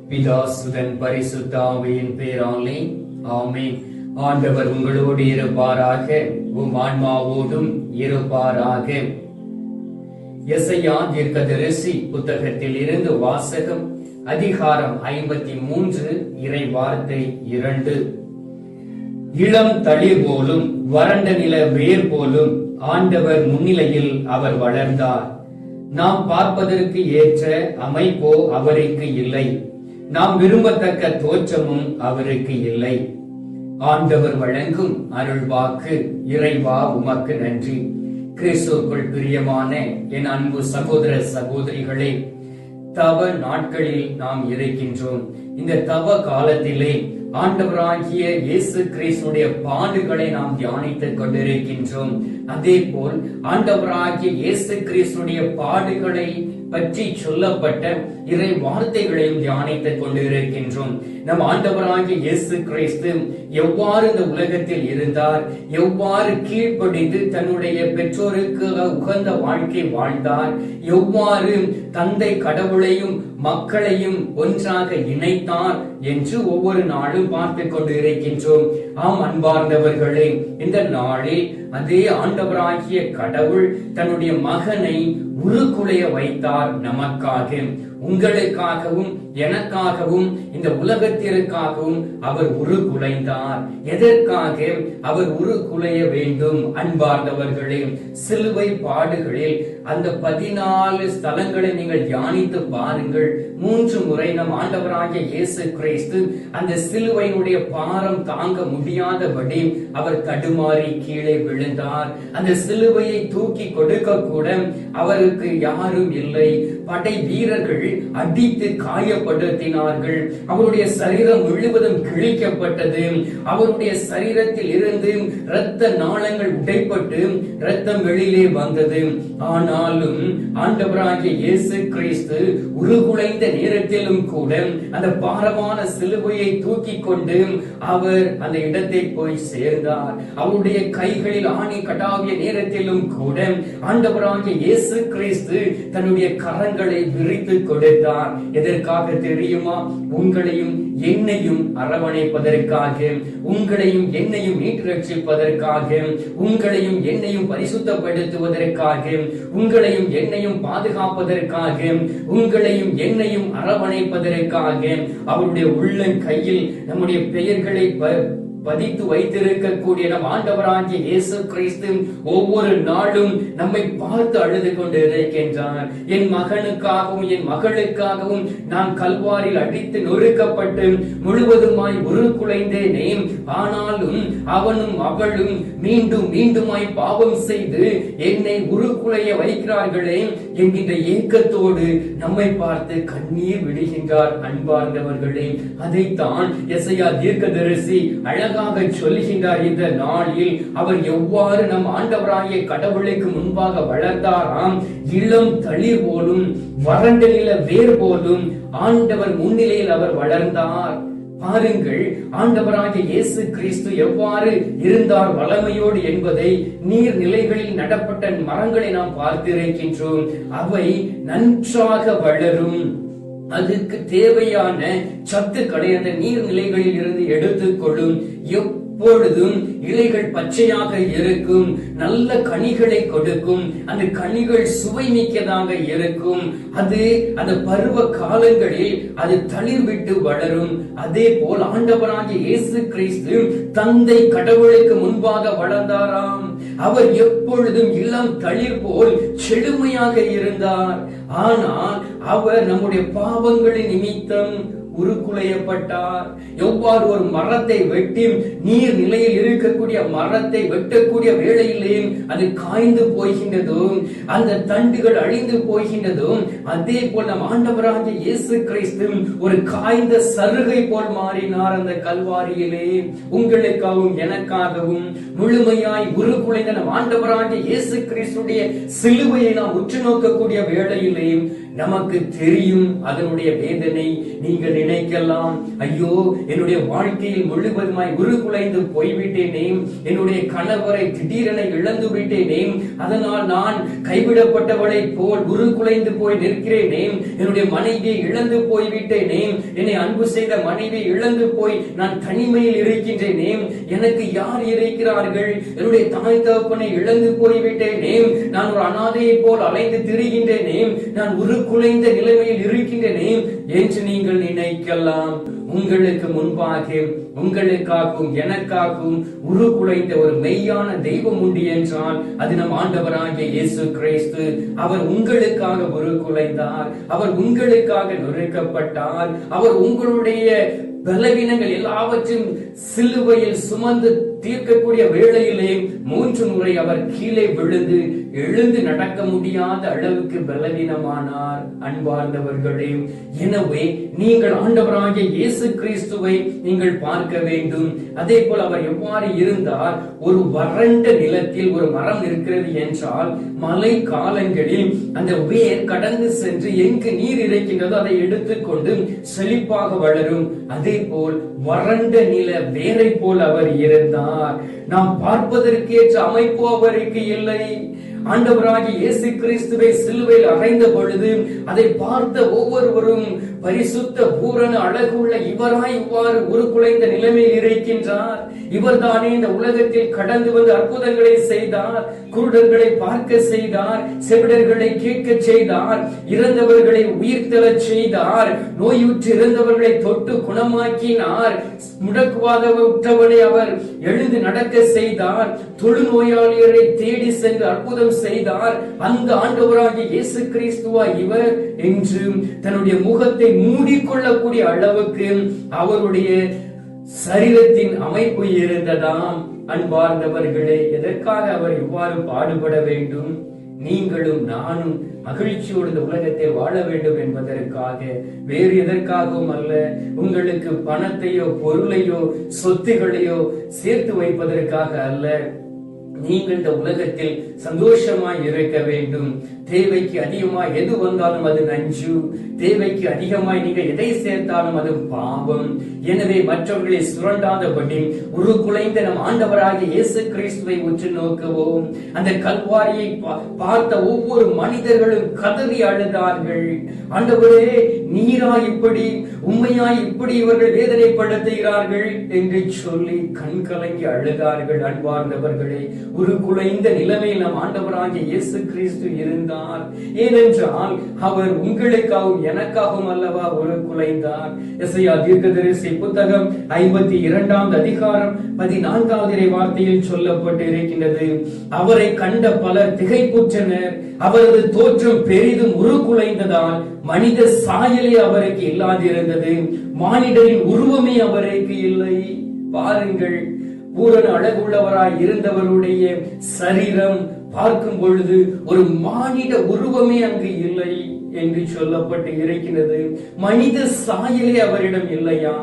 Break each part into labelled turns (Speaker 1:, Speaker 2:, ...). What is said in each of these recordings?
Speaker 1: பிதா சுதன் பரிசுத்த ஆவியின் பேராலே ஆமென். ஆண்டவர் உங்களோடு இருப்பாராக, உம் ஆன்மாவோடும் இருப்பாராக. எசையா தீர்க்கதரிசி புத்தகத்தில் இருந்து வாசகம். அதிகாரம் 53, இறை வார்த்தை 2. இளம் தளிர் போலும் வறண்ட நில வேர் போலும் ஆண்டவர் முன்னிலையில் அவர் வளர்ந்தார். நாம் பார்ப்பதற்கு ஏற்ற அமைப்போ அவருக்கு இல்லை, நாம் விரும்பத்தக்க தோற்றமும் அவருக்கு இல்லை. ஆண்டவர் வழங்கும் அருள்வாக்கு. இறைவா உமக்கு நன்றி. கிறிஸ்துவுக்குள் பிரியமான என் அன்பு சகோதர சகோதரிகளே, தவ நாட்களில் நாம் இருக்கின்றோம். இந்த தவ காலத்திலே ஆண்டவராகிய இயேசு கிறிஸ்துடைய பாடுகளை நாம் தியானித்துக் கொண்டிருக்கின்றோம். அதே போல் ஆண்டவராகிய இயேசு கிறிஸ்துடைய பாடுகளை பற்றி சொல்லப்பட்ட இறை வார்த்தைகளையும் தியானித்துக் கொண்டிருக்கின்றோம். நம் ஆண்டவராகிய இயேசு கிறிஸ்து எவ்வாறு இந்த உலகத்தில் இருந்தார், எவ்வாறு கீழ்ப்படிந்து தன்னுடைய பெற்றோருக்கு உகந்த வாழ்க்கை வாழ்ந்தார், எவ்வாறு தந்தை கடவுளையும் மக்களையும் ஒன்றாக இணைத்தார் என்று ஒவ்வொரு நாளும் பார்த்து கொண்டு இருக்கின்றோம். ஆம் அன்பார்ந்தவர்களே, இந்த நாளில் அதே ஆண்டவராகிய கடவுள் தன்னுடைய மகனை உருக்குலைய வைத்தார். நமக்காக, உங்களுக்காகவும் எனக்காகவும் இந்த உலகத்திற்காகவும் அவர் உருக்குலைந்தார். எதற்காக அவர் உருக்குலைய வேண்டும்? அன்பார்ந்தவர்களே, சிலுவை பாடுகளில் அந்த 14 ஸ்தலங்களை நீங்கள் தியானித்து பாருங்கள். 3 முறை நம் ஆண்டவராகிய இயேசு கிறிஸ்து அந்த சிலுவையினுடைய பாரம் தாங்க முடியாதபடி அவர் தடுமாறி கீழே விழுந்தார். அந்த சிலுவையை தூக்கி கொடுக்க கூட அவருக்கு யாரும் இல்லை. படை வீரர்கள் அடித்து காயப்படுத்தினார்கள். அவருடைய சரீரம் முழுவதும் கிழிக்கப்பட்டது. அவருடைய சரீரத்தில் இருந்து இரத்த நாளங்கள் உடைப்பட்டு இரத்தம் வெளியிலே வந்தது. ஆனாலும் ஆண்டவராகிய இயேசு கிறிஸ்து உருகுலைந்த நேரத்திலும் கூட அந்த பாரமான சிலுவையை தூக்கி கொண்டு அவர் அந்த இடத்தை போய் சேர்ந்தார். அவருடைய கைகளில் ஆணி கடாவிய நேரத்திலும் கூட ஆண்டவராகிய இயேசு கிறிஸ்து தன்னுடைய கரங்களை விரித்து கொடுத்தார். எதற்காக தெரியுமா? உங்களையும் என்னையும் அரவணைப்பதற்காக, உங்களையும் என்னையும் மீட்டு ரட்சிப்பதற்காக, உங்களையும் என்னையும் பரிசுத்தப்படுத்துவதற்காக, உங்களையும் என்னையும் பாதுகாப்பதற்காக, உங்களையும் என்னையும் அரவணைப்பதற்காக அவருடைய உள்ளங்கையில் நம்முடைய பெயர்களை பதித்து வைத்திருக்கக்கூடிய நம் ஆண்டவராகிய இயேசு கிறிஸ்து ஒவ்வொரு நாளும் நம்மை பார்த்து அழுது கொண்டு இருக்கின்றார். என் மகனுக்காகவும் என் மகளுக்காகவும் நான் கல்வாரில் அடித்து நொறுக்கப்பட்டு முழுவதுமாய் உருக்குலைந்தேனே, ஆனாலும் அவனும் அவளும் மீண்டும் மீண்டுமாய் பாவம் செய்து என்னை உருக்குலைய வைக்கிறார்களே என்கின்ற ஏக்கத்தோடு நம்மை பார்த்து கண்ணீர் விடுகின்றார். அன்பார்ந்தவர்களே, அதைத்தான் எசையா தீர்க்கதரிசி அழகாக சொல்லுகின்றார். இந்த நாளில் அவர் எவ்வாறு நம் ஆண்டவராகிய கடவுளுக்கு முன்பாக வளர்ந்தாராம். இளம் தளிர் போலும் வறண்ட நில வேர் போலும் ஆண்டவர் முன்னிலையில் அவர் வளர்ந்தார். பாருங்கள், ஆண்டவராகிய இயேசு கிறிஸ்து எவ்வாறு இருந்தார் வளமையோடு என்பதை நீர்நிலைகளில் நடப்பட்ட மரங்களை நாம் பார்த்திருக்கின்றோம். அவை நன்றாக வளரும். அதுக்கு தேவையான சத்துக்களை அந்த நீர்நிலைகளில் இருந்து எடுத்துக்கொள்ளும். எப்பொழுதும் இலைகள் பச்சையாக இருக்கும், நல்ல கனிகளை கொடுக்கும். அந்த கனிகள் சுவை மிக்கதாக இருக்கும். அது அந்த பருவ காலங்களில் அது தளிர் விட்டு வளரும். அதே போல் ஆண்டவராகிய இயேசு கிறிஸ்து தந்தை கடவுளுக்கு முன்பாக வளர்ந்தாராம். அவர் எப்பொழுதும் இளம் தளிர் போல் செழுமையாக இருந்தார். ஆனால் அவர் நம்முடைய பாவங்களின் நிமித்தம் உருக்குலையப்பட்டார். எவ்வாறு ஒரு மரத்தை வெட்டி நீர் நிலையில் இருக்கக்கூடிய மரத்தை வெட்டக்கூடிய வேளையிலே அது காய்ந்து போகின்றதும் அந்த தண்டுகள் அழிந்து போகின்றதும், அதே போல் நம் ஆண்டவராகிய இயேசு கிறிஸ்து ஒரு காய்ந்த சருகை போல் மாறினார் அந்த கல்வாரியிலே. உங்களுக்காகவும் எனக்காகவும் முழுமையாய் உருக்குலைந்த நம் ஆண்டவராகிய இயேசு கிறிஸ்துடைய சிலுவையை நாம் உற்று நோக்கக்கூடிய வேளையிலே நமக்கு தெரியும் அதனுடைய வேதனை. நீங்கள் நினைக்கலாம், ஐயோ என்னுடைய வாழ்க்கையில் முழுவதுமாய் உருகுலைந்து போய்விட்டேனே, என்னுடைய கணவரை திடீரென இழந்து விட்டேனே, அதனால் நான் கைவிடப்பட்டவளை போல் உருகுலைந்து போய் நிற்கிறேனே, என்னுடைய மனைவியை இழந்து போய்விட்டேனே, என்னை அன்பு செய்த மனைவி இழந்து போய் நான் தனிமையில் இருக்கின்றேனே, எனக்கு யார் இருக்கிறார்கள், என்னுடைய தாய் தகப்பனை இழந்து போய்விட்டேனே, நான் ஒரு அனாதையை போல் அலைந்து திரிகின்றேனே, நான் உருக்குலைந்த நிலைமையில் இருக்கின்றேனே என்று நீங்கள் நினைக்கலாம். உங்களுக்கு முன்பாக உங்களுக்காகவும் எனக்காகவும் உருக்குலைந்த ஒரு மெய்யான தெய்வம் உண்டு என்றால் அது நம் ஆண்டவராகிய இயேசு கிறிஸ்து. அவர் உங்களுக்காக உருக்குலைந்தார், அவர் உங்களுக்காக நொறுக்கப்பட்டார், அவர் உங்களுடைய பலவீனங்கள் எல்லாவற்றையும் சிலுவையில் சுமந்து தீர்க்கக்கூடிய வேளையிலே 3 முறை அவர் கீழே விழுந்து எழுந்து நடக்க முடியாத அளவுக்கு பலவீனமானார். அன்பார்ந்தவர்களே, எனவே நீங்கள் ஆண்டவராகிய இயேசு கிறிஸ்துவை நீங்கள் பார்க்க வேண்டும். அதே போல் அவர் எவ்வாறு இருந்தார்? ஒரு வறண்ட நிலத்தில் ஒரு மரம் இருக்கிறது என்றால் மழை காலங்களில் அந்த வேர் கடந்து சென்று எங்கு நீர் இருக்கின்றதோ அதை எடுத்துக்கொண்டு செழிப்பாக வளரும். அதே போல் வறண்ட நில வேரை போல் அவர் இருந்தார். நாம் பார்ப்பதற்கேற்ற அமைப்பு அவருக்கு இல்லை. ஆண்டவராகிய இயேசு கிறிஸ்துவை சிலுவையில் அறைந்த பொழுது அதை பார்த்த ஒவ்வொருவரும் பரிசுத்த பூரண அழகுள்ள இவராய் இவ்வாறு உருக்குலைந்த நிலைமையில் இருக்கின்றார், இவர்தானே இந்த உலகத்தில் கடந்து வந்து அற்புதங்களை செய்தார், குருடர்களை பார்க்க செய்தார், செவிடர்களை கேட்க செய்தார், இறந்தவர்களை உயிர்த்தெழச் செய்தார், நோயுற்று இறந்தவர்களை தொட்டு குணமாக்கினார், முடக்குவாதவனை அவர் எழுந்து நடக்க செய்தார், தொழுநோயாளியரை தேடி சென்று அற்புதம் செய்தார். அந்த ஆண்டவராகிய இயேசு கிறிஸ்துவா இவர் என்று தன்னுடைய முகத்தை மூடிக்கொள்ளக்கூடிய அளவுக்கு அவருடைய சரீரத்தின் அமைப்பு இருந்ததாம். அன்பார்ந்தவர்களே, எதற்காக அவர் இவ்வாறு பாடுபட வேண்டும்? நீங்களும் நானும் மகிழ்ச்சியோடு இந்த உலகத்தை வாழ வேண்டும் என்பதற்காக, வேறு எதற்காகவும் அல்ல. உங்களுக்கு பணத்தையோ பொருளையோ சொத்துகளையோ சேர்த்து வைப்பதற்காக அல்ல. நீங்கள் இந்த உலகத்தில் சந்தோஷமாய் இருக்க வேண்டும். தேவைக்கு அதிகமாய் எது வந்தாலும் அது நஞ்சு, தேவைக்கு அதிகமாய் நீங்க எதை சேர்த்தாலும் அது பாவம். எனவே மற்றவர்களை சுரண்டாதபடி உருக்குலைந்த நம் ஆண்டவராகிய இயேசு கிறிஸ்துவை உற்று நோக்குவோம். அந்த கல்வாரியை பார்த்த ஒவ்வொரு மனிதர்களும் கதறி அழுதார்கள். ஆண்டவரே, நீரா இப்படி, உண்மையாய் இப்படி இவர்கள் வேதனைப்படுத்துகிறார்கள் என்று சொல்லி கண் கலங்கி அழுதார்கள். அன்பார்ந்தவர்களே, உருக்குலைந்த நிலைமையில் நம் ஆண்டவராகிய இயேசு கிறிஸ்து இருந்தார். ஏனென்றால் அவர் உங்களுக்காகவும் எனக்காகவும் அல்லவா உருக்குலைந்தார். எசாயா தீர்க்கதரிசி புத்தகம் 52 அதிகாரம் 14 வார்த்தையில் சொல்லப்பட்டு இருக்கின்றது, அவரை கண்ட பலர் திகைப்புற்றனர், அவரது தோற்றம் பெரிதும் உருக்குலைந்ததால் மனித சாயலே அவருக்கு இல்லாதிருந்தது, மானிடரின் உருவமே அவருக்கு இல்லை. பாருங்கள், பூரண அழகுள்ளவராய் இருந்தவருடைய சரீரம் பார்க்கும் பொழுது ஒரு மானிட உருவமே அங்கு இல்லை என்று சொல்லப்பட்டு இருக்கிறது. மனித சாயலே அவரிடம் இல்லையா?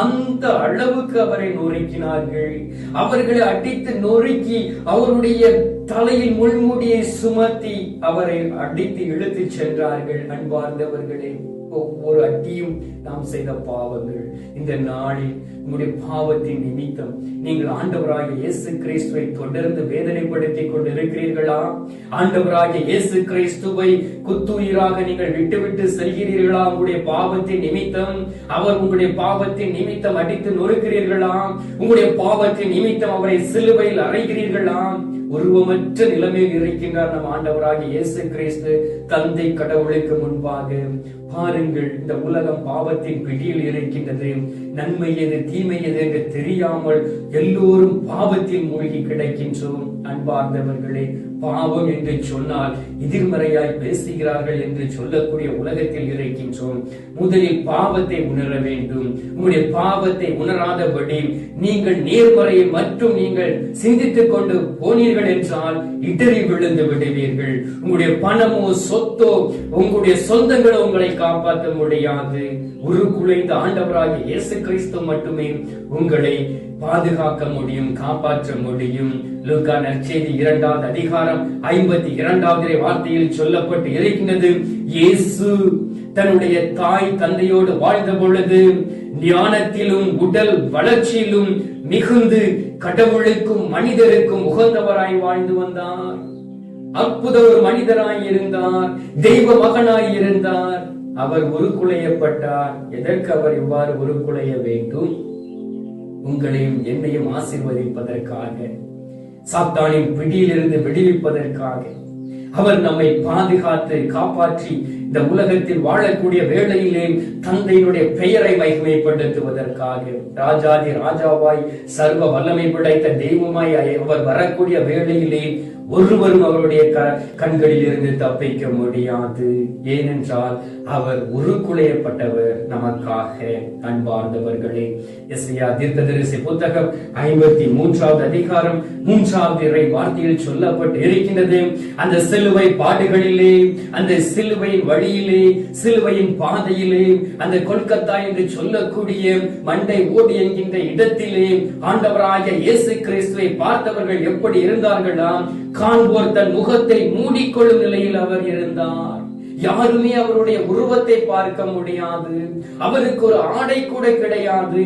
Speaker 1: அந்த அளவுக்கு அவரை நொறுக்கினார்கள். அவர்களை அடித்து நொறுக்கி அவருடைய தலையில் முள்மூடியை சுமத்தி அவரை அடித்து இழுத்து சென்றார்கள். அன்பார்ந்தவர்களே, ஒவ்வொரு அடியும் நாம் செய்த பாவங்கள். இந்த நாளில் உங்களுடைய பாவத்தின் நிமித்தம் நீங்கள் ஆண்டவராகிய இயேசு கிறிஸ்துவை தொடர்ந்து வேதனைப்படுத்திக் கொண்டிருக்கிறீர்களா? ஆண்டவராகிய இயேசு கிறிஸ்துவை குத்துயிராக நீங்கள் விட்டுவிட்டு செல்கிறீர்களா? உங்களுடைய பாவத்தின் நிமித்தம் அவர் உங்களுடைய பாவத்தின் நிமித்தம் அடித்து நொறுக்கிறீர்களா? உங்களுடைய பாவத்தின் நிமித்தம் அவரை சிலுவையில் அறைகிறீர்களா? உருவமற்ற நிலைமையில் இருக்கின்றார் நம் ஆண்டவராகிய இயேசு கிறிஸ்து தந்தை கடவுளுக்கு முன்பாக. பாருங்கள், இந்த உலகம் பாவத்தின் பிடியில் இருக்கின்றது. நன்மை எது தீமை எது என்று தெரியாமல் எல்லோரும் பாவத்தில் மூழ்கி கிடக்கின்றோம். அன்பார்ந்தவர்களே, பாவம் என்று சொன்னால் எதிர்மறையாய் பேசுகிறார்கள் என்று சொல்லக்கூடிய உலகத்தில் இருக்கின்றோம். முதலில் பாவத்தை உணர வேண்டும். உங்களுடைய பாவத்தை உணராதபடி நீங்கள் நேர்மறையை மட்டும் நீங்கள் சிந்தித்துக் கொண்டு போனீர்கள் என்றால் இடறி விழுந்து விடுவீர்கள். உங்களுடைய பணமோ சொத்தோ உங்களுடைய சொந்தங்களோ உங்களை காப்பாற்ற முடியாது. உருக்குலைந்த ஆண்டவராகிய இயேசு கிறிஸ்து மட்டுமே உங்களை பாதுகாக்க முடியும், காப்பாற்ற முடியும். லூக்கா நற்செய்தி 2 அதிகாரம் 52 வார்த்தையில் சொல்லப்பட்டு இருக்கின்றது, இயேசு தன்னுடைய தாய் தந்தையோடு வாழ்ந்த பொழுது ஞானத்திலும் உடல் வளர்ச்சியிலும் மிகுந்து கடவுளுக்கும் மனிதருக்கும் உகந்தவராய் வாழ்ந்து வந்தார். அற்புத ஒரு மனிதராய் இருந்தார், தெய்வ மகனாய் இருந்தார். அவர் உருக்குலையப்பட்டார். எதற்கு அவர் இவ்வாறு உருக்குலைய வேண்டும்? உங்களையும் என்னையும் ஆசீர்வதிப்பதற்காக, சாத்தானின் பிடியிலிருந்து விடுவிப்பதற்காக. அவர் நம்மை பாதுகாத்து காப்பாற்றி இந்த உலகத்தில் வாழக்கூடிய வேளையிலே தந்தையினுடைய பெயரை மகிமைப்படுத்துவதற்காக, ராஜாதி ராஜாவாய் சர்வ வல்லமை படைத்த தெய்வமாய் அவர் வரக்கூடிய வேளையிலே ஒருவரும் அவருடைய கண்களில் இருந்து தப்பிக்க முடியாது. ஏனென்றால் அவர் உருக்குலையப்பட்டவர் நமக்காக. அன்பார்ந்தவர்களே, எஸ்ஐயா தீர்க்கதரிசி புத்தகம் 53வது அதிகாரம் 3வது இறை வார்த்தையில் சொல்லப்பட்டு இருக்கின்றது. அந்த சிலுவை பாடுகளிலே, அந்த சிலுவையின் வழியிலே, சிலுவையின் பாதையிலே, அந்த கொல்கத்தா என்று சொல்லக்கூடிய மண்டை ஓடி என்கின்ற இடத்திலே ஆண்டவராகிய இயேசு கிறிஸ்துவை பார்த்தவர்கள் எப்படி இருந்தார்களாம்? காண்போர் தன் முகத்தை மூடிக்கொள்ளும் நிலையில் அவர் இருந்தார். யாருமே அவருடைய உருவத்தை பார்க்க முடியாது. அவருக்கு ஒரு ஆடை கூட கிடையாது.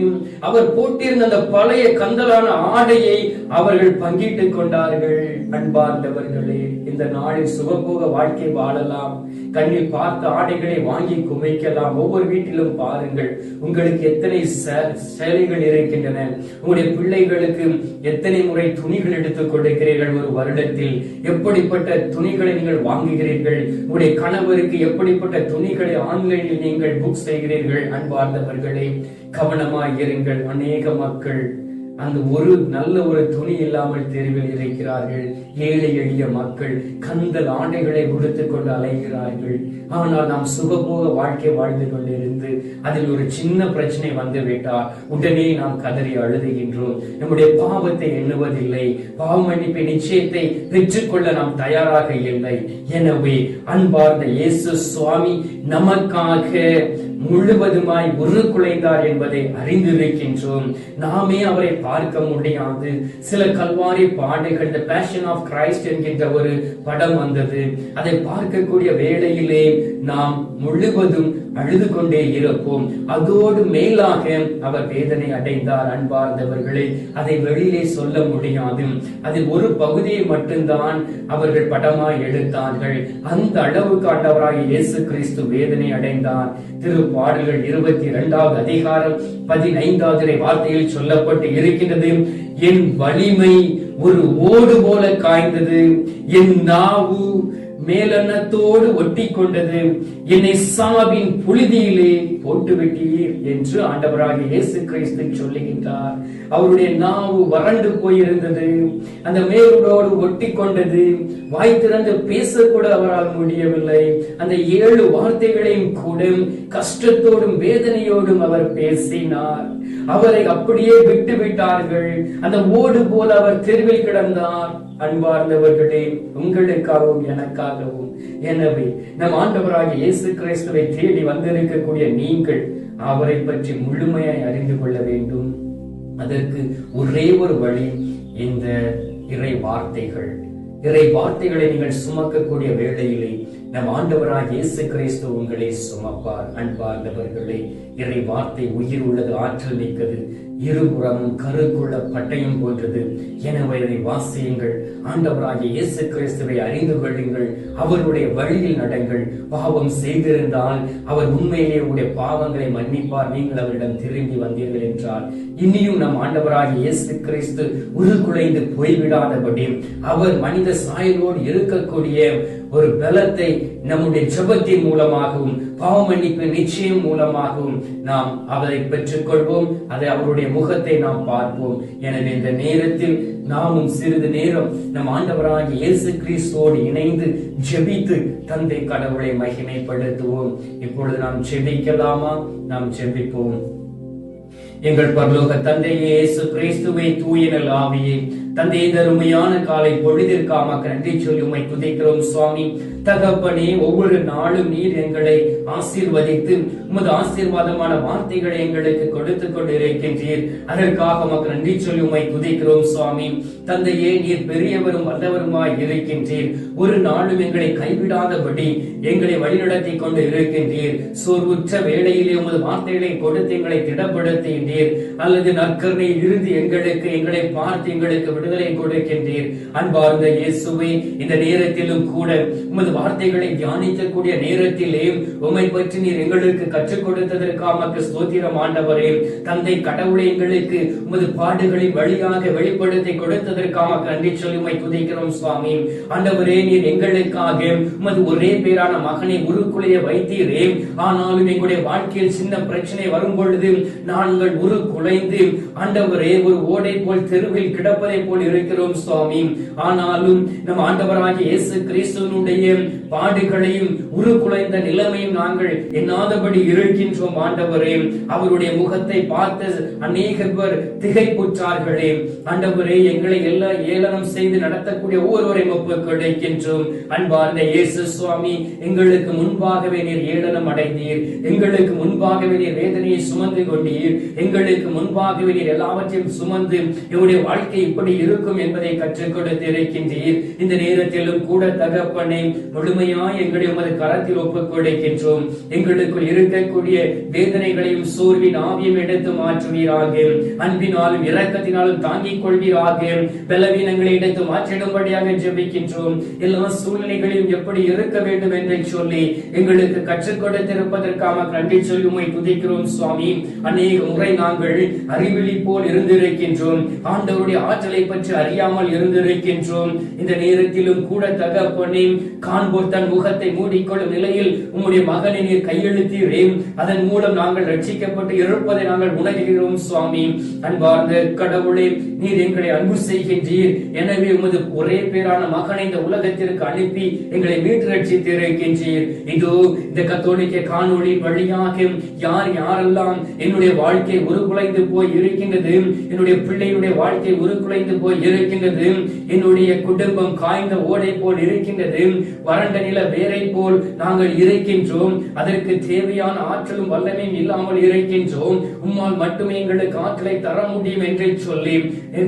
Speaker 1: அவர் போட்டிருந்த அந்த பழைய கந்தலான ஆடையை அவர்கள் பங்கிட்டுக் கொண்டார்கள். அன்பார்ந்தவர்களே, இந்த நாளில் சுகபோக வாழ்க்கை வாழலாம். கண்ணில் பார்த்த ஆடைகளை வாங்கி குமைக்கலாம். ஒவ்வொரு வீட்டிலும் பாருங்கள், உங்களுக்கு எத்தனை சேலைகள் இருக்கின்றன. உங்களுடைய பிள்ளைகளுக்கு எத்தனை முறை துணிகள் எடுத்துக் கொடுக்கிறீர்கள் ஒரு வருடத்தில்? எப்படிப்பட்ட துணிகளை நீங்கள் வாங்குகிறீர்கள்? உங்களுடைய கணவருக்கு எப்படிப்பட்ட துணிகளை ஆன்லைனில் நீங்கள் புக் செய்கிறீர்கள்? அன்பார்ந்தவர்களே, கவனமாய் இருங்கள். அநேக மக்கள் அந்த ஒரு நல்ல ஒரு துணி இல்லாமல் தெருவில் இருக்கிறார்கள். ஏழை எளிய மக்கள் கந்தல் ஆடைகளை உடுத்துக் கொண்டு அலைகிறார்கள். ஆனால் நாம் சுகபோக வாழ்க்கை வாழ்ந்து கொண்டிருந்து அதில் ஒரு சின்ன பிரச்சனை வந்துவிட்டால் உடனே நாம் கதறி அழுதுகின்றோம். நம்முடைய பாவத்தை எண்ணுவதில்லை. பாவ மன்னிப்பை நிச்சயத்தை பெற்றுக்கொள்ள நாம் தயாராக இல்லை. எனவே அன்பார்ந்த இயேசு சுவாமி நமக்காக முழுவதுமாய் உருக்குலைந்தார் என்பதை அறிந்திருக்கின்றோம். நாமே அவரை பார்க்க முடியாது. சில கல்வாரி பாடுகள், The Passion of Christ என்கின்ற ஒரு படம் வந்தது. அதை பார்க்கக்கூடிய வேளையிலே நாம் முழுவதும் அழுது கொண்டே இருப்போம். அதோடு மேலாக அவர் வேதனை அடைந்தார். அன்பார்ந்தவர்களே, அதை வெளியிலே சொல்ல முடியாது. அதில் ஒரு பகுதியை மட்டும்தான் அவர்கள் படமாய் எடுத்தார்கள். அந்த அளவுக்கு ஆண்டவராகிய இயேசு கிறிஸ்து வேதனை அடைந்தார். திருப்பாடல்கள் 22வது அதிகாரம் 15வது வார்த்தையில் சொல்லப்பட்டு இருக்கின்றது. என் வலிமை ஒரு ஓடு போல காய்ந்தது, என் நாவு மேலன்னத்தோடு ஒட்டி கொண்டது, என்னை சாவின் புழுதியிலே போட்டுவிட்டீர் என்று ஆண்டவராகிய இயேசு கிறிஸ்து சொல்லுகின்றார். அவருடைய நாவு வறண்டு போயிருந்தது, அந்த மேலோடு ஒட்டி கொண்டது. வாய் திறந்து பேசக்கூட அவரால் முடியவில்லை. அந்த 7 வார்த்தைகளையும் கூட கஷ்டத்தோடும் வேதனையோடும் அவர் பேசினார். அவரை அப்படியே விட்டு விட்டார்கள். அந்த ஓடு போல அவர் தெருவில் கிடந்தார். அன்பார்ந்தவர்களே, உங்களுக்காகவும் எனக்காகவும். எனவே நம் ஆண்டவராகிய இயேசு கிறிஸ்துவை தேடி வந்திருக்கக்கூடிய நீங்கள் அவரை பற்றி முழுமையாய் அறிந்து கொள்ள வேண்டும். அதற்கு ஒரே ஒரு வழி, இந்த இறை வார்த்தைகள். இறை வார்த்தைகளை நீங்கள் சுமக்கக்கூடிய வேளையிலே நம் ஆண்டவராகிய இயேசு கிறிஸ்து உங்களை சுமப்பார். அன்பார்ந்தவர்களே, இறை வார்த்தை உயிர் உள்ளது, ஆற்றல் மிக்கது, இருபுறமும் கருக்குள்ள பட்டயம் போன்றது. எனவே அதை வாசியுங்கள். ஆண்டவராகிய இயேசு கிறிஸ்துவை அறிந்து கொள்ளுங்கள். அவருடைய வழியில் நடங்கள். பாவம் செய்திருந்தால் அவர் உண்மையிலே உங்களுடைய பாவங்களை மன்னிப்பார். நீங்கள் அவரிடம் திரும்பி வந்தீர்கள் என்றால். இனியும் நம் ஆண்டவராகிய இயேசு கிறிஸ்து உருக்குலைந்து போய்விடாதபடி அவர் மனித சாயலோடு இருக்கக்கூடிய ஒரு பலத்தை நம்முடைய ஜெபத்தின் மூலமாகவும் பாவ மன்னிப்பு நிச்சயம் மூலமாகவும் நாம் அவரை பெற்றுக் கொள்வோம். அதை அவருடைய முகத்தை நாம் பார்ப்போம். எனவே இந்த நேரத்தில் நாமும் சிறிது நேரம் நம் ஆண்டவராகிய இயேசு கிறிஸ்துவோடு இணைந்து ஜெபித்து தந்தை கடவுளை மகிமைப்படுத்துவோம். இப்பொழுது நாம் ஜெபிக்கலாமா? நாம் ஜெபிப்போம். எங்கள் பரலோக தந்தையே, இயேசு கிறிஸ்துவே, தூய நல் ஆவியே, தந்தை தருமையான காலை பொழுதிற்காக நன்றி சொல்லி உம்மை துதிக்கிறோம் சுவாமி. தகப்பனே, ஒவ்வொரு நாளும் நீர் எங்களை ஆசீர்வதித்து உமது ஆசீர்வாதமான வார்த்தைகளை எங்களுக்கு கொடுத்து கொண்டிருக்கின்றீர். அதற்காக உமக்கு நன்றி சொல்லி உம்மை துதிக்கிறோம் சுவாமி. தந்தையே, நீர் பெரியவரும் வல்லவருமாய் இருக்கின்றீர். ஒரு நாளும் எங்களை கைவிடாதபடி எங்களை வழிநடத்தி கொண்டு இருக்கின்றீர். சோர்வுற்ற வேளையிலே உமது வார்த்தைகளை கொடுத்து எங்களை திடப்படுத்துகின்றீர். அல்லது நற்கருணையில் இருந்து எங்களை பார்த்து எங்களுக்கு விடுதலை கொடுக்கின்றீர். அன்பார்ந்த இயேசுவே, இந்த நேரத்திலும் கூட உமது வார்த்தைகளை தியானிக்கக்கூடிய நேரத்திலே உம்மை பற்றி நீர் எங்களுக்கு கற்றுக் கொடுத்ததற்காக ஸ்தோத்திரம் ஆண்டவரே. தந்தை கடவுளை எங்களுக்கு உமது பாடுகளின் வழியாக வெளிப்படுத்தி கொடுத்ததற்காக நன்றி சொல்லி உம்மை துதிக்கிறோம் சுவாமி. ஆண்டவரே, நீர் எங்களுக்காக உமது ஒரே பேரான மகனை உருக்குலைய வைத்தீரே. ஆனாலும் எங்களுடைய வாழ்க்கையில் சின்ன பிரச்சனை வரும் பொழுது நாங்கள் உருக்குலைந்து ஆண்டவரே ஒரு ஓடை போல் தெருவில் கிடப்பதை போல் இருக்கிறோம் சுவாமி. ஆனாலும் நம் ஆண்டவராகிய இயேசு கிறிஸ்துவினுடைய பாடுகளையும் உருக்குலைந்த நிலைமையும் நாங்கள் எண்ணாதபடி இருக்கின்றோம் ஆண்டவரே. அவருடைய முகத்தை பார்த்து அநேக பேர் திகைப்புற்றார்களே. ஆண்டவரே, எங்களை எல்லா ஏளனம் செய்து நடத்தக்கூடிய ஒவ்வொருவரையும் ஒப்புக் கொடுக்கின்றோம். அன்பார்ந்த இயேசு சுவாமி, எங்களுக்கு முன்பாகவே நீர் ஏளனம் அடைந்தீர். எங்களுக்கு முன்பாகவே நீர் வேதனையை சுமந்து கொண்டீர். எங்களுக்கு முன்பாகவே நீர் எல்லாவற்றையும் சுமந்து எங்களுடைய வாழ்க்கை இப்படி இருக்கும் என்பதை கற்றுக் கொடுத்து இருக்கின்றீர். இந்த நேரத்திலும் கூட தகப்பனை முழுமையாய் எங்களை உமது கரத்தில் ஒப்புக் கொடுக்கின்றோம். எங்களுக்குள் இருக்கக்கூடிய வேதனைகளையும் சோர்வின் ஆவியும் எடுத்து மாற்றுவீராக. அன்பினாலும் இரக்கத்தினாலும் தாங்கிக் கொள்வீராக. பலவீனங்களை எடுத்து மாற்றிடும்படியாக ஜெபிக்கின்றோம். எல்லா சூழ்நிலைகளையும் எப்படி இருக்க வேண்டும் என்று சொல்லி எங்களுக்கு கற்றுக் கொடுத்திருப்பதற்காக நன்றி சொல்லி உம்மை துதிக்கிறோம் சுவாமி. அநேக முறை நாங்கள் அறிவிலி போல் இருந்திருக்கின்றோம். ஆண்டவருடைய ஆற்றலை பற்றி அறியாமல் இருந்திருக்கின்றோம். இந்த நேரத்திலும் கூட தகப்பனே, காண்போர் தன் முகத்தை மூடிக்கொள்ளும் நிலையில் உம்முடைய மகனை நீர் கையெழுத்தீரே. அதன் மூலம் நாங்கள் ரட்சிக்கப்பட்டு இருப்பதை நாங்கள் உணர்கிறோம் சுவாமி. அன்பார்ந்த கடவுளே, நீர் எங்களை அன்பு செய்கின்றீர். எனவே உமது ஒரே பேரான மகனை இந்த உலகத்திற்கு அனுப்பி எங்களை மீட்டு ரட்சித்திருக்கின்றீர். இதோ இந்த கத்தோலிக்க காணொளி வழியாக யார் யாரெல்லாம் என்னுடைய வாழ்க்கை உருக்குலைந்து போய் இருக்கின்றது, என்னுடைய பிள்ளையுடைய வாழ்க்கை உருக்குலைந்து போய் இருக்கின்றது, என்னுடைய குடும்பம் காய்ந்த ஓடை போல் இருக்கின்றது, வறண்ட நில வேரை போல் நாங்கள் இருக்கின்றோம், அதற்கு தேவையான ஆற்றலும் வல்லமையும் இல்லாமல் இருக்கின்றோம், உம்மால் மட்டுமே எங்களுக்கு ஆற்றலை தர முடியும் என்று சொல்லி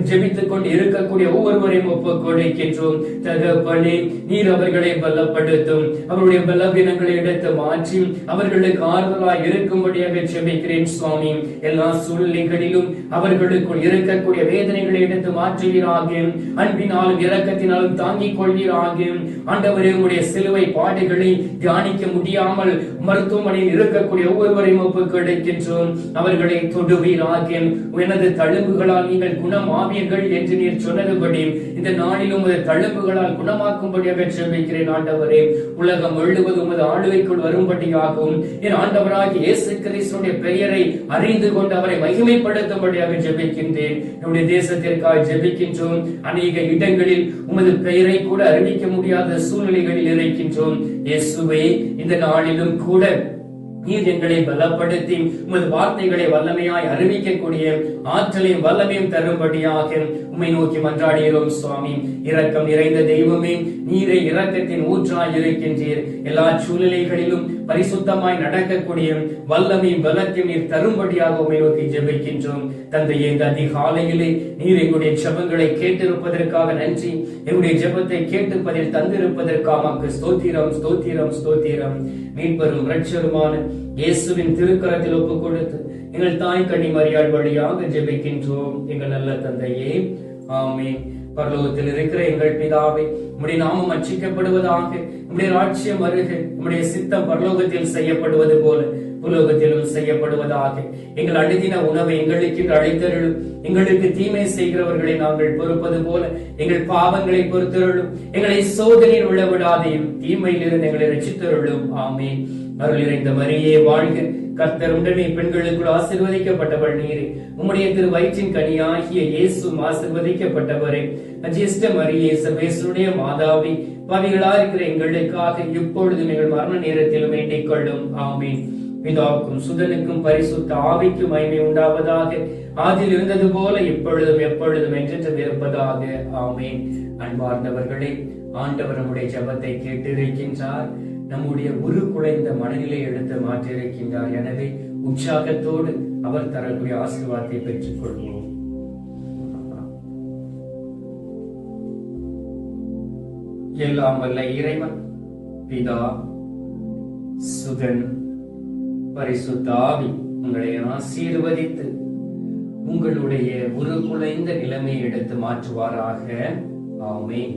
Speaker 1: ஜெபித்துக் கொண்டு இருக்கக்கூடிய ஒவ்வொருவரையும் ஒப்புக் கொடுக்கின்றோம். தகப்பனே, நீர் அவர்களை பலப்படுத்தும். அவருடைய பலவீனங்களை எடுத்து மாற்றி அவர்களுக்கு ஆறுதலாய் இருக்கும்படியாக ஜெபிக்கிறேன் சுவாமி. எல்லா சூழ்நிலைகளிலும் அவர்களுக்குள் இருக்கக்கூடிய வேதனைகளை எடுத்து மாற்றுவீராக. அன்பினாலும் இரக்கத்தினாலும் தாங்கிக் கொள்வீராக. ஆண்டவரே, உம்முடைய சிலுவை பாடுகளை தியானிக்க முடியாமல் மருத்துவமனையில் இருக்கக்கூடிய ஒவ்வொருவரையும் ஒப்புக் கொடுக்கின்றோம். அவர்களை தொடுவீராக. எனது தழும்புகளால் நீங்கள் குணமாவீர்கள் என்று நீர் சொன்னதுபடி இந்த நாளிலும் உமது தழும்புகளால் குணமாக்கும்படியாக ஜெபிக்கிறேன் ஆண்டவரே. உலகம் முழுவதும் உமது ஆளுகைக்குள் வரும்படியாகவும் என் ஆண்டவராகிய இயேசு கிறிஸ்துவினுடைய பெயரை அறிந்து கொண்டு அவரை மகிமைப்படுத்தும்படியாக ஜெபிக்கின்றேன். நம்முடைய தேசத்திற்காக ஜெபிக்கின்றோம். அநேக இடங்களில் உமது பெயரை கூட அறிவிக்க முடியாத சூழ்நிலைகளில் இருக்கின்றோம். இயேசுவே, இந்த நாளிலும் கூட நீர் எங்களை பலப்படுத்தி உமது வார்த்தைகளை வல்லமையாய் அறிவிக்கக்கூடிய ஆற்றலையும் வல்லமையும் தரும்படியாக உம்மை நோக்கி மன்றாடுகிறோம் சுவாமி. இரக்கம் நிறைந்த தெய்வமே, நீரை இரக்கத்தின் ஊற்றாய் இருக்கின்றீர். எல்லா சூழ்நிலைகளிலும் பரிசுத்தமாய் நடக்கக்கூடிய வல்லமையும் பலத்தையும் நீர் தரும்படியாக உம்மை நோக்கி ஜெபிக்கின்றோம். தந்தையே, இந்த அதிகாலையிலே நீர் எங்களுடைய ஜெபங்களை கேட்டிருப்பதற்காக நன்றி. எங்களுடைய ஜெபத்தை கேட்டுப்பதில் தந்திருப்பதற்காக ஸ்தோத்திரம் ஸ்தோத்திரம் ஸ்தோத்திரம். மீட்பரும் இரட்சகருமான இயேசுவின் திருக்கரத்தில் ஒப்புக் கொடுத்து எங்கள் தாய் கன்னி மரியாள் வழியாக ஜெபிக்கின்றோம் எங்கள் நல்ல தந்தையே, ஆமென். பரலோகத்தில் இருக்கிற எங்கள் பிதாவே, உம்முடைய நாமம் அர்ச்சிக்கப்படுவதாக, உம்முடைய ராஜ்யம் வருக, உம்முடைய சித்தம் பரலோகத்தில் செய்யப்படுவது போல புலோகத்திலும் செய்யப்படுவதாக. எங்கள் அனுதின உணவை எங்களுக்கு அழைத்தருளும். எங்களுக்கு தீமை செய்கிறவர்களை நாங்கள் பொறுப்பது போல எங்கள் பாவங்களை பொறுத்தருளும். எங்களை சோதனையில் விழவிடாதையும் தீமையில் இருந்து எங்களை ரட்சித்தருளும். ஆமென். அருள் நிறைந்த மரியே வாழ்க, கர்த்தர் உடனே பெண்களுக்குள் ஆசீர்வதிக்கப்பட்டவள் நீரே. உம்முடைய திரு வயிற்றின் கனியாகிய இயேசுவும் ஆசீர்வதிக்கப்பட்டவரே. அஜிஷ்ட மரியே, சர்வேஸ்வருடைய மாதாவே, பாவிகளா இருக்கிற எங்களுக்காக இப்பொழுதும் எங்கள் மரண நேரத்திலும் வேண்டிக் கொள்ளும். ஆமென். பிதாவுக்கும் சுதனுக்கும் பரிசுத்த ஆவிக்கும் மகிமை உண்டாவதாக. ஆதியில் இருந்தது போல இப்பொழுதும் எப்பொழுதும் என்றென்றும் இருப்பதாக. ஆமென். அன்பார்ந்தவர்களே, ஆண்டவர் நம்முடைய ஜெபத்தை கேட்டிருக்கின்றார். நம்முடைய உருக்குலைந்த மனநிலை எடுத்து மாற்றியிருக்கின்றார். எனவே உற்சாகத்தோடு அவர் தரக்கூடிய ஆசீர்வாதத்தை பெற்றுக் கொள்வோம். எல்லாம் வல்ல இறைவன் பிதா, சுதன், பரிசுத்த ஆவி உங்களை ஆசீர்வதித்து உங்களுடைய உருக்குலைந்த நிலைமையை எடுத்து மாற்றுவாராக. ஆமென்.